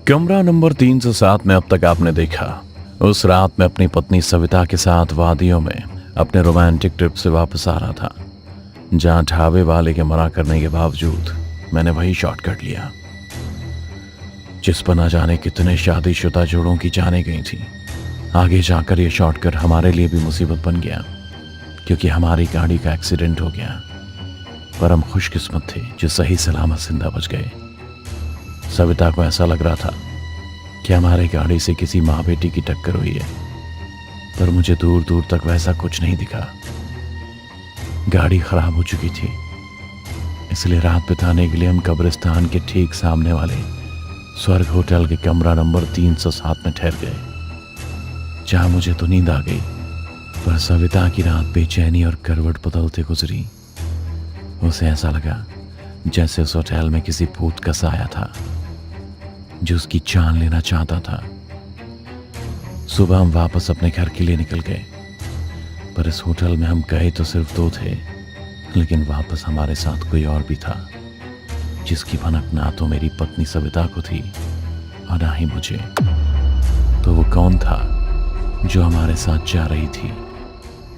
कमरा नंबर 307 में अब तक आपने देखा, उस रात में अपनी पत्नी सविता के साथ वादियों में अपने रोमांटिक ट्रिप से वापस आ रहा था, जहां ढाबे वाले के मना करने के बावजूद मैंने वही शॉर्टकट लिया जिस पर न जाने कितने शादीशुदा जोड़ों की जाने गई थी। आगे जाकर यह शॉर्टकट हमारे लिए भी मुसीबत बन गया, क्योंकि हमारी गाड़ी का एक्सीडेंट हो गया। पर हम खुशकिस्मत थे जो सही सलामत जिंदा बच गए। सविता को ऐसा लग रहा था कि हमारी गाड़ी से किसी माँ बेटी की टक्कर हुई है, पर मुझे दूर दूर तक वैसा कुछ नहीं दिखा। गाड़ी खराब हो चुकी थी, इसलिए रात बिताने के लिए हम कब्रिस्तान के ठीक सामने वाले स्वर्ग होटल के कमरा नंबर 307 में ठहर गए, जहां मुझे तो नींद आ गई, पर सविता की रात बेचैनी और करवट बदलते गुजरी। उसे ऐसा लगा जैसे उस होटल में किसी भूत का साया था जो उसकी जान लेना चाहता था। सुबह हम वापस अपने घर के लिए निकल गए, पर इस होटल में हम गए तो सिर्फ 2 थे, लेकिन वापस हमारे साथ कोई और भी था, जिसकी भनक ना तो मेरी पत्नी सविता को थी और ना ही मुझे। तो वो कौन था जो हमारे साथ जा रही थी?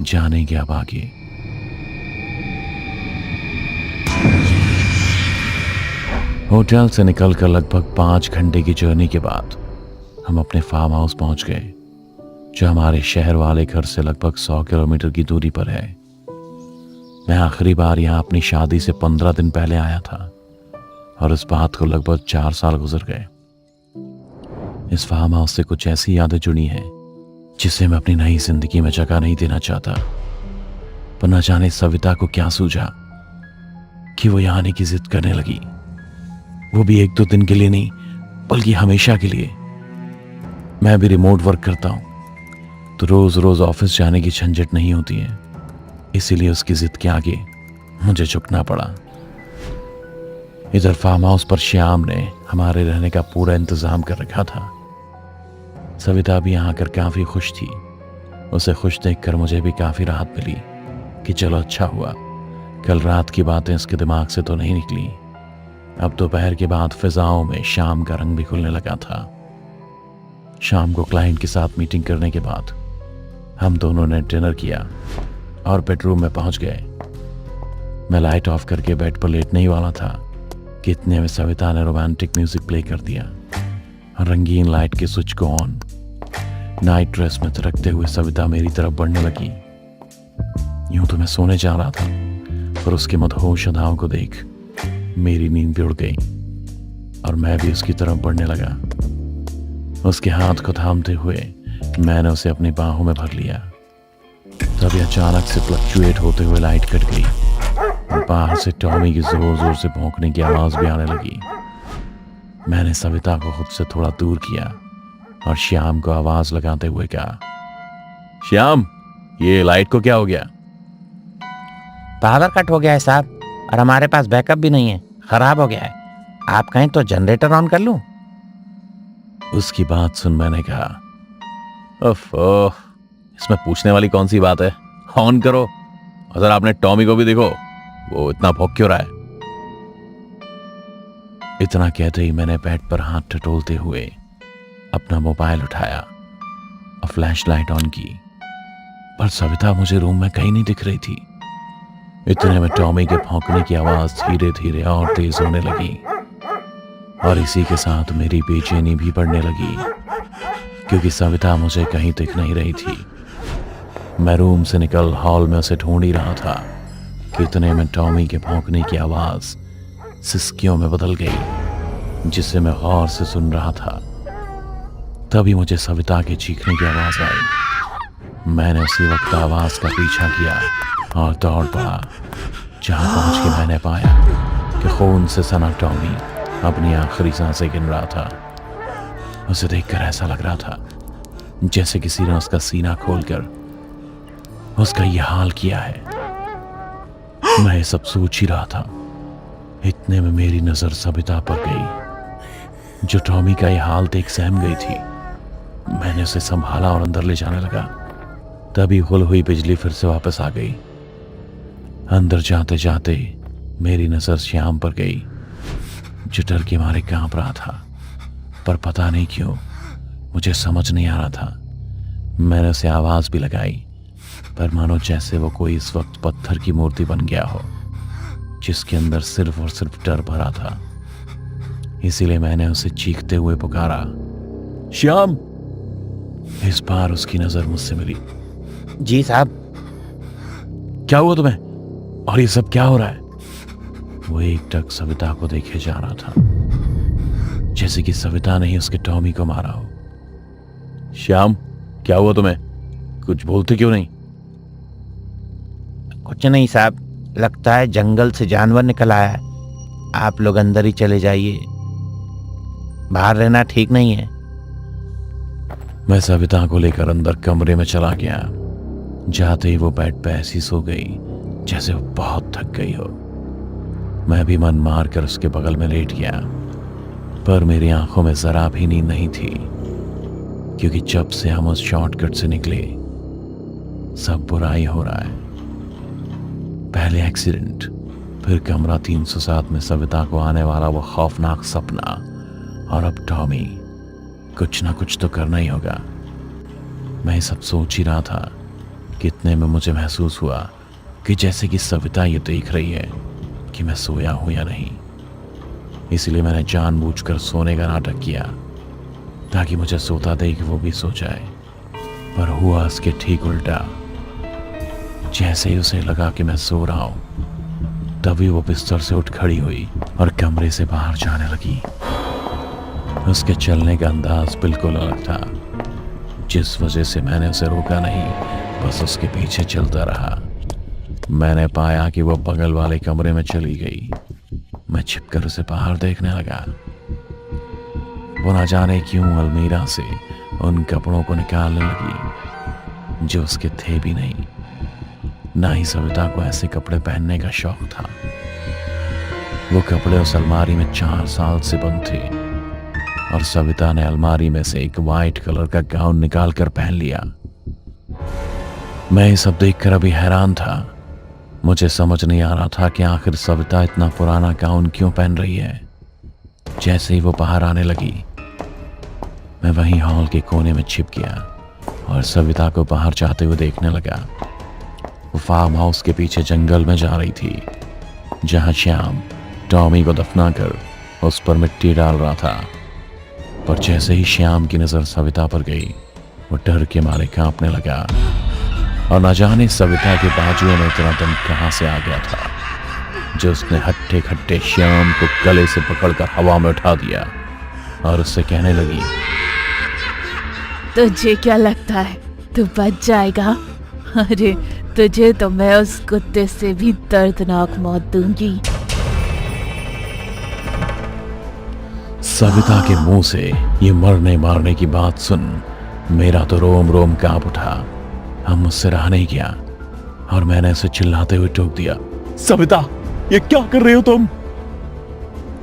जानेंगे अब आगे। होटल से निकलकर लगभग 5 घंटे की जर्नी के बाद हम अपने फार्म हाउस पहुंच गए, जो हमारे शहर वाले घर से लगभग 100 किलोमीटर की दूरी पर है। मैं आखिरी बार यहाँ अपनी शादी से 15 दिन पहले आया था, और इस बात को लगभग 4 साल गुजर गए। इस फार्म हाउस से कुछ ऐसी यादें जुड़ी हैं जिसे मैं अपनी नई जिंदगी में जगह नहीं देना चाहता। पर न जाने सविता को क्या सूझा कि वो यहाँ आने की जिद करने लगी, वो भी 1-2 दिन के लिए नहीं, बल्कि हमेशा के लिए। मैं भी रिमोट वर्क करता हूँ, तो रोज रोज ऑफिस जाने की झंझट नहीं होती है, इसीलिए उसकी जिद के आगे मुझे झुकना पड़ा। इधर फार्म हाउस पर श्याम ने हमारे रहने का पूरा इंतजाम कर रखा था। सविता भी यहाँ आकर काफी खुश थी। उसे खुश देखकर मुझे भी काफी राहत मिली कि चलो अच्छा हुआ, कल रात की बातें उसके दिमाग से तो नहीं निकली। अब दोपहर के बाद फिजाओं में शाम का रंग भी खुलने लगा था। शाम को क्लाइंट के साथ मीटिंग करने के बाद हम दोनों ने डिनर किया और बेडरूम में पहुंच गए। मैं लाइट ऑफ करके बेड पर लेटने ही वाला था कि इतने में सविता ने रोमांटिक म्यूजिक प्ले कर दिया। रंगीन लाइट के स्विच को ऑन, नाइट ड्रेस में थिरकते हुए सविता मेरी तरफ बढ़ने लगी। यूं तो मैं सोने जा रहा था, पर उसके मदहोश अदाओं को देख मेरी नींद भी उड़ गई और मैं भी उसकी तरफ बढ़ने लगा। उसके हाथ को थामते हुए मैंने उसे अपनी बाहों में भर लिया। तभी अचानक से फ्लक्चुएट होते हुए लाइट कट गई और बाहर से टॉमी की जोर जोर से भौंकने की आवाज भी आने लगी। मैंने सविता को खुद से थोड़ा दूर किया और श्याम को आवाज लगाते हुए कहा, श्याम, ये लाइट को क्या हो गया? पावर कट हो गया है साहब, और हमारे पास बैकअप भी नहीं है, खराब हो गया है। आप कहें तो जनरेटर ऑन कर लूं? उसकी बात सुन मैंने कहा, ओह, इसमें पूछने वाली कौन सी बात है, ऑन करो। और सर आपने टॉमी को भी देखो, वो इतना भौंक क्यों रहा है? इतना कहते ही मैंने बेड पर हाथ टटोलते हुए अपना मोबाइल उठाया और फ्लैश लाइट ऑन की, पर सविता मुझे रूम में कहीं नहीं दिख रही थी। इतने में टॉमी के भौंकने की आवाज धीरे धीरे और तेज होने लगी, और इसी के साथ मेरी बेचैनी भी बढ़ने लगी, क्योंकि सविता मुझे कहीं दिख नहीं रही थी। मैं रूम से निकल हॉल में उसे ढूंढ ही रहा था कि इतने में टॉमी के भौंकने की आवाज सिसकियों में बदल गई, जिसे मैं गौर से सुन रहा था। तभी मुझे सविता के चीखने की आवाज आई। मैंने उसी वक्त आवाज का पीछा किया और दौड़ पड़ा, जहां पहुंच के मैंने पाया कि खून से सना टॉमी अपनी आखिरी सांसें गिन रहा था। उसे देखकर ऐसा लग रहा था जैसे किसी ने उसका सीना खोलकर उसका यह हाल किया है। मैं ये सब सोच ही रहा था, इतने में मेरी नजर सविता पर गई, जो टॉमी का यह हाल देख सहम गई थी। मैंने उसे संभाला और अंदर ले जाने लगा। तभी गुल हुई बिजली फिर से वापस आ गई। अंदर जाते जाते मेरी नजर श्याम पर गई, जो डर के मारे कांप रहा था। पर पता नहीं क्यों मुझे समझ नहीं आ रहा था। मैंने उसे आवाज भी लगाई, पर मानो जैसे वो कोई इस वक्त पत्थर की मूर्ति बन गया हो, जिसके अंदर सिर्फ और सिर्फ डर भरा था। इसीलिए मैंने उसे चीखते हुए पुकारा, श्याम। इस बार उसकी नजर मुझसे मिली। जी साहब। क्या हुआ तुम्हें, और ये सब क्या हो रहा है? वो एकटक सविता को देखे जा रहा था, जैसे कि सविता ने ही उसके टॉमी को मारा हो। श्याम, क्या हुआ तुम्हें? कुछ बोलते क्यों नहीं? कुछ नहीं साहब, लगता है जंगल से जानवर निकल आया है। आप लोग अंदर ही चले जाइए, बाहर रहना ठीक नहीं है। मैं सविता को लेकर अंदर कमरे में चला गया। जाते ही वो बेड पे ऐसी सो गई जैसे वो बहुत थक गई हो। मैं भी मन मार कर उसके बगल में लेट गया, पर मेरी आंखों में जरा भी नींद नहीं थी, क्योंकि जब से हम उस शॉर्टकट से निकले सब बुराई हो रहा है। पहले एक्सीडेंट, फिर कमरा 307 में सविता को आने वाला वो खौफनाक सपना, और अब टॉमी। कुछ ना कुछ तो करना ही होगा। मैं सब सोच ही रहा था, कितने में मुझे महसूस हुआ कि जैसे कि सविता ये देख रही है कि मैं सोया हूं या नहीं। इसलिए मैंने जानबूझकर सोने का नाटक किया, ताकि मुझे सोता देख वो भी सो जाए। पर हुआ इसके ठीक उल्टा। जैसे ही उसे लगा कि मैं सो रहा हूं, तभी वो बिस्तर से उठ खड़ी हुई और कमरे से बाहर जाने लगी। उसके चलने का अंदाज बिल्कुल अलग था, जिस वजह से मैंने उसे रोका नहीं, बस उसके पीछे चलता रहा। मैंने पाया कि वो बगल वाले कमरे में चली गई। मैं छिपकर उसे बाहर देखने लगा। वो ना जाने क्यों अलमीरा से उन कपड़ों को निकालने लगी जो उसके थे भी नहीं। ना ही सविता को ऐसे कपड़े पहनने का शौक था। वो कपड़े उस अलमारी में 4 साल से बंद थे, और सविता ने अलमारी में से एक वाइट कलर का गाउन निकाल कर पहन लिया। मैं ये सब देखकर अभी हैरान था। मुझे समझ नहीं आ रहा था कि आखिर सविता इतना पुराना गाउन क्यों पहन रही है। जैसे ही वो बाहर आने लगी, मैं वहीं हॉल के कोने में छिप गया और सविता को बाहर जाते हुए देखने लगा। वो फार्म हाउस के पीछे जंगल में जा रही थी, जहां श्याम टॉमी को दफनाकर उस पर मिट्टी डाल रहा था। पर जैसे ही श्याम की नजर सविता पर गई, वो डर के मारे कांपने लगा, और न जाने सविता के बाजुओं में इतना दम कहां से आ गया था, जो उसने हट्टे खट्टे श्याम को गले से पकड़कर हवा में उठा दिया और उससे कहने लगी, तुझे क्या लगता है तू बच जाएगा? अरे तुझे तो मैं उस कुत्ते से भी दर्दनाक मौत दूंगी। सविता के मुंह से ये मरने मारने की बात सुन मेरा तो रोम रोम कांप उठा। अब मुझसे रहा नहीं गया और मैंने उसे चिल्लाते हुए टोक दिया, सविता, ये क्या कर रहे हो तुम?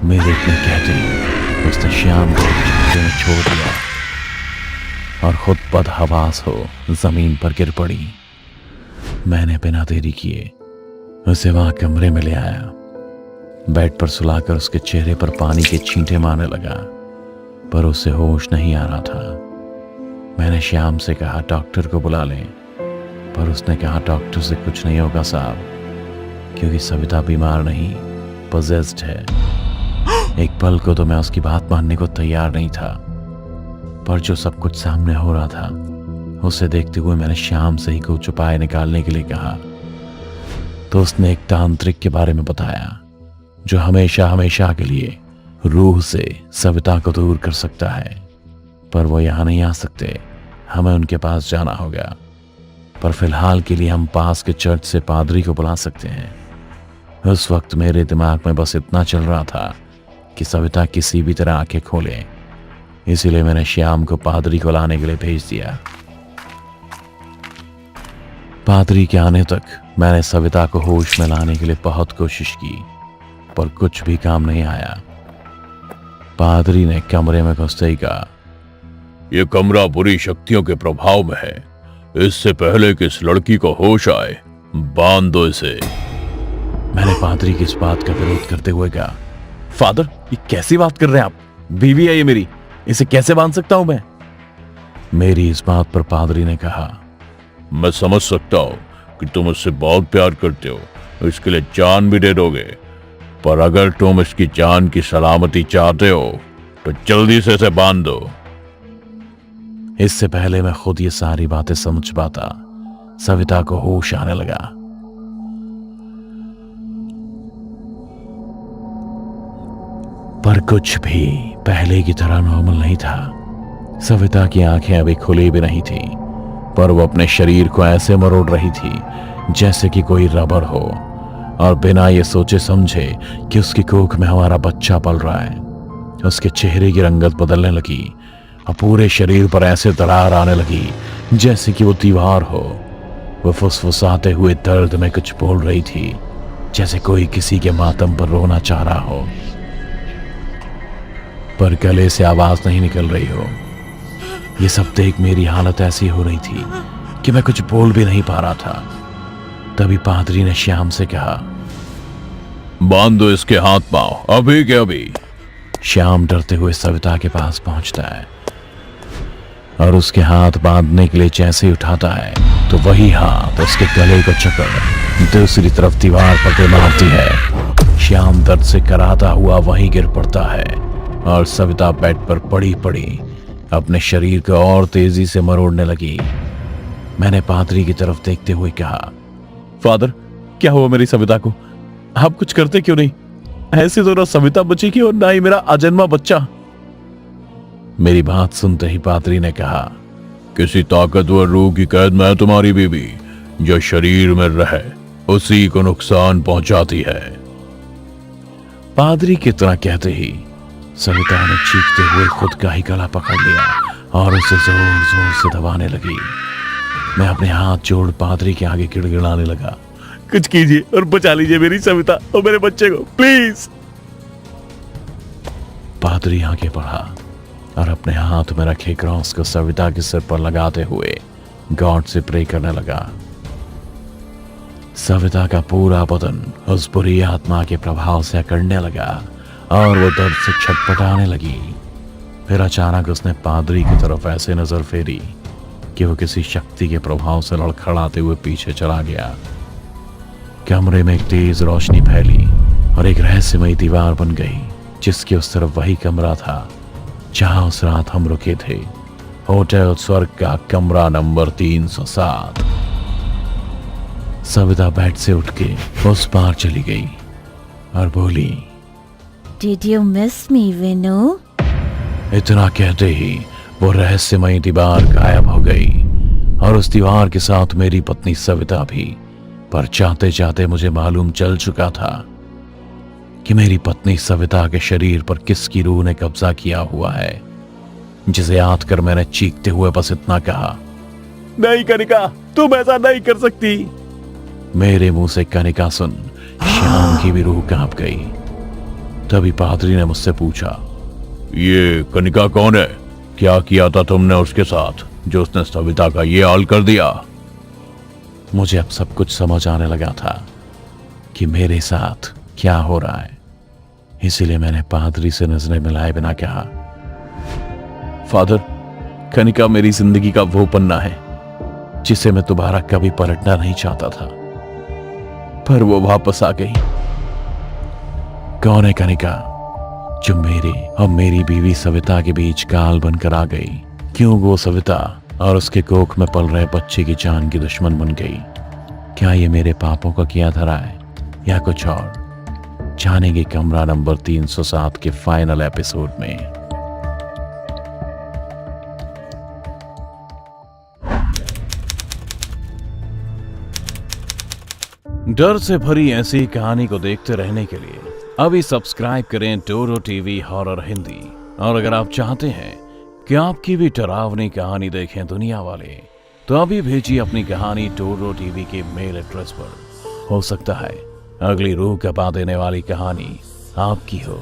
मेरे इतने कहते ही उसने श्याम को झटके में छोड़ दिया और खुद बदहवास हो जमीन पर गिर पड़ी। मैंने बिना देरी किए उसे वहां कमरे में ले आया। बेड पर सुलाकर उसके चेहरे पर पानी के छींटे मारने लगा, पर उसे होश नहीं आ रहा था। मैंने श्याम से कहा डॉक्टर को बुला लें, पर उसने कहा डॉक्टर से कुछ नहीं होगा साहब, क्योंकि सविता बीमार नहीं, पोजेस्ड है। एक पल को तो मैं उसकी बात मानने को तैयार नहीं था, पर जो सब कुछ सामने हो रहा था उसे देखते हुए मैंने श्याम से ही कुछ उपाय निकालने के लिए कहा। तो उसने एक तांत्रिक के बारे में बताया, जो हमेशा हमेशा के लिए रूह से सविता को दूर कर सकता है। पर वो यहां नहीं आ सकते, हमें उनके पास जाना होगा। पर फिलहाल के लिए हम पास के चर्च से पादरी को बुला सकते हैं। उस वक्त मेरे दिमाग में बस इतना चल रहा था कि सविता किसी भी तरह आंखें खोले, इसीलिए मैंने श्याम को पादरी को लाने के लिए भेज दिया। पादरी के आने तक मैंने सविता को होश में लाने के लिए बहुत कोशिश की, पर कुछ भी काम नहीं आया। पादरी ने कमरे में घुसते ही कहा, ये कमरा बुरी शक्तियों के प्रभाव में है। इससे पहले कि इस लड़की को होश आए, बांध दो इसे। मैंने पादरी की इस बात का विरोध करते हुए कहा, फादर, ये कैसी बात कर रहे हैं आप? बीवी है ये मेरी, इसे कैसे बांध सकता हूं मैं? मेरी इस बात पर पादरी ने कहा, मैं समझ सकता हूँ कि तुम उससे बहुत प्यार करते हो, इसके लिए जान भी दे दोगे, पर अगर तुम इसकी जान की सलामती चाहते हो तो जल्दी से इसे बांध दो। इससे पहले मैं खुद ये सारी बातें समझ पाता, सविता को होश आने लगा। पर कुछ भी पहले की तरह नॉर्मल नहीं था। सविता की आंखें अभी खुली भी नहीं थी, पर वो अपने शरीर को ऐसे मरोड़ रही थी जैसे कि कोई रबर हो, और बिना ये सोचे समझे कि उसकी कोख में हमारा बच्चा पल रहा है। उसके चेहरे की रंगत बदलने लगी और पूरे शरीर पर ऐसे दरार आने लगी जैसे कि वो दीवार हो। वो फुसफुसाते हुए दर्द में कुछ बोल रही थी, जैसे कोई किसी के मातम पर रोना चाह रहा हो, पर गले से आवाज नहीं निकल रही हो। ये सब देख मेरी हालत ऐसी हो रही थी कि मैं कुछ बोल भी नहीं पा रहा था। तभी पादरी ने श्याम से कहा, बांध दो इसके हाथ पांव अभी के अभी। श्याम डरते हुए सविता के पास पहुंचता है और उसके हाथ बांधने के लिए जैसे ही उठाता है तो वही हाथ उसके गले को चकड़ दूसरी तरफ दीवार पर दे मारती है। श्याम दर्द से कराता हुआ वहीं गिर पड़ता है और सविता बेड पर पड़ी पड़ी अपने शरीर को और तेजी से मरोड़ने लगी। मैंने पादरी की तरफ देखते हुए कहा, फादर, क्या हुआ मेरी सविता को? आप कुछ करते क्यों नहीं? ऐसे तो ना सविता बचेगी और ना ही मेरा अजन्मा बच्चा। मेरी बात सुनते ही पादरी ने कहा, किसी ताकतवर रूह की कैद में है तुम्हारी बीबी, जो शरीर में रहे उसी को नुकसान पहुंचाती है। पादरी की तरह कहते ही सविता ने चीखते हुए खुद का ही गला पकड़ लिया और उसे जोर जोर से दबाने लगी। मैं अपने हाथ जोड़ पादरी के आगे गिड़गिड़ाने लगा, कुछ कीजिए और बचा लीजिए मेरी सविता और मेरे बच्चे को, प्लीज। पादरी आगे बढ़ा और अपने हाथ में रखे क्रॉस को सविता के सिर पर लगाते हुए गॉड से प्रे करने लगा। सविता का पूरा बदन उस बुरी आत्मा के प्रभाव से अकड़ने लगा और वो दर्द से छटपटाने लगी। फिर अचानक उसने पादरी की तरफ ऐसे नजर फेरी कि वो किसी शक्ति के प्रभाव से लड़खड़ाते हुए पीछे चला गया। कमरे में एक तेज रोशनी फैली और एक रहस्यमयी दीवार बन गई, जिसके उस तरफ वही कमरा था जहां उस रात हम रुके थे, होटल स्वर्ग का कमरा नंबर 307। सविता बेड से उठ के उस पार चली गई और बोली, Did you miss me, Vinu? इतना कहते ही वो रहस्यमयी दीवार गायब हो गई और उस दीवार के साथ मेरी पत्नी सविता भी। पर चाहते चाहते मुझे मालूम चल चुका था कि मेरी पत्नी सविता के शरीर पर किसकी रूह ने कब्जा किया हुआ है, जिसे याद कर मैंने चीखते हुए बस इतना कहा, नहीं कनिका, तुम ऐसा नहीं कर सकती। मेरे मुंह से कनिका सुन श्याम की भी रूह कांप गई। तभी पादरी ने मुझसे पूछा, ये कनिका कौन है? क्या किया था तुमने उसके साथ जो उसने सविता का ये हाल कर दिया? मुझे अब सब कुछ समझ आने लगा था कि मेरे साथ क्या हो रहा है। इसीलिए मैंने पादरी से नजरें मिलाए बिना कहा, फादर, कनिका मेरी जिंदगी का वो पन्ना है जिसे मैं दोबारा कभी पलटना नहीं चाहता था, पर वो वापस आ गई। कौन है कनिका जो मेरे और मेरी बीवी सविता के बीच काल बनकर आ गई? क्यों वो सविता और उसके कोख में पल रहे बच्चे की जान की दुश्मन बन गई? क्या ये मेरे पापों का किया धरा है या कुछ और? जानेंगे कमरा नंबर 307 के फाइनल एपिसोड में। डर से भरी ऐसी कहानी को देखते रहने के लिए अभी सब्सक्राइब करें डोरो टीवी हॉरर हिंदी। और अगर आप चाहते हैं कि आपकी भी डरावनी कहानी देखें दुनिया वाले, तो अभी भेजिए अपनी कहानी डोरो टीवी के मेल एड्रेस पर। हो सकता है अगली रूह कपा देने वाली कहानी आपकी हो।